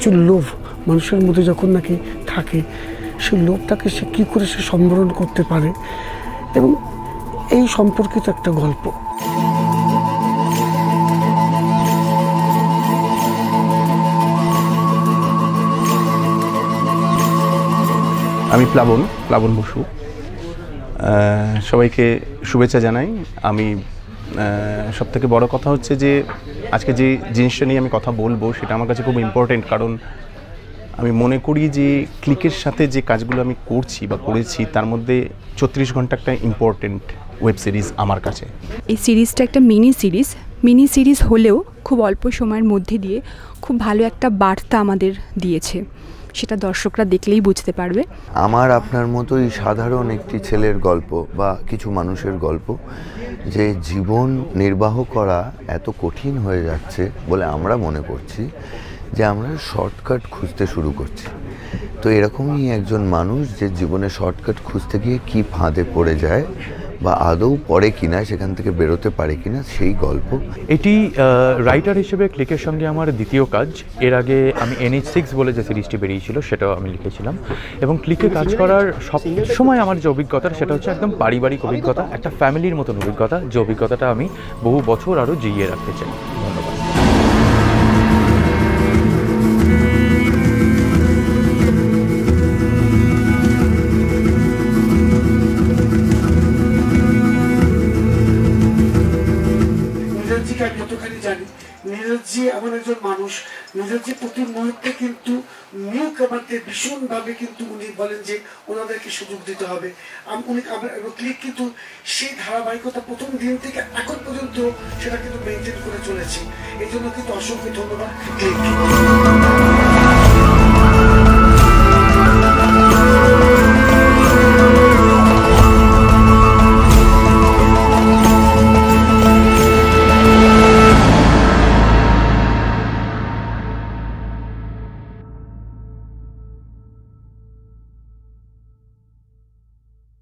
প্রচুর লোভ মানুষের মধ্যে যখন নাকি থাকে, সেই লোভটাকে সে কী করে সে সম্বরণ করতে পারে, এবং এই সম্পর্কিত একটা গল্প। আমি প্লাবন বসু, সবাইকে শুভেচ্ছা জানাই। আমি সবথেকে বড় কথা হচ্ছে যে আজকে যে জিনিসটা নিয়ে আমি কথা বলবো সেটা আমার কাছে খুব ইম্পর্টেন্ট, কারণ আমি মনে করি যে ক্লিকের সাথে যে কাজগুলো আমি করছি বা করেছি তার মধ্যে 34 ঘন্টা একটা ইম্পর্টেন্ট ওয়েব সিরিজ আমার কাছে। এই সিরিজটা একটা মিনি সিরিজ হলেও খুব অল্প সময়ের মধ্যে দিয়ে খুব ভালো একটা বার্তা আমাদের দিয়েছে, সেটা দর্শকরা দেখলেই বুঝতে পারবে। আমার আপনার মতোই সাধারণ একটি ছেলের গল্প বা কিছু মানুষের গল্প, যে জীবন নির্বাহ করা এত কঠিন হয়ে যাচ্ছে বলে আমরা মনে করছি যে আমরা শর্টকাট খুঁজতে শুরু করছি। তো এরকমই একজন মানুষ যে জীবনে শর্টকাট খুঁজতে গিয়ে কি ফাঁদে পড়ে যায় বা আদৌ পড়ে কিনা, সেখান থেকে বেরোতে পারে কিনা, সেই গল্প। এটি রাইটার হিসেবে ক্লিকের সঙ্গে আমার দ্বিতীয় কাজ। এর আগে আমি NH6 বলে যে সিরিজটি বেরিয়েছিল সেটাও আমি লিখেছিলাম, এবং ক্লিকে কাজ করার সব সময় আমার যে অভিজ্ঞতা সেটা হচ্ছে একদম পারিবারিক অভিজ্ঞতা, একটা ফ্যামিলির মতন অভিজ্ঞতা, যে অভিজ্ঞতাটা আমি বহু বছর আরও জিইয়ে রাখতে চাই। ধন্যবাদ। আমি যতখানি জানি, নীরজজি এমন একজন মানুষ, নীরজজি প্রতি মুহূর্তে কিন্তু নিউ কামারদের ভীষণভাবে কিন্তু উনি বলেন যে ওনাদেরকে সুযোগ দিতে হবে। উনি ক্লিক কিন্তু সেই ধারাবাহিকতা প্রথম দিন থেকে এখন পর্যন্ত সেটা কিন্তু মেনটেন করে চলেছে। এই জন্য কিন্তু অসংখ্য ধন্যবাদ ক্লিক।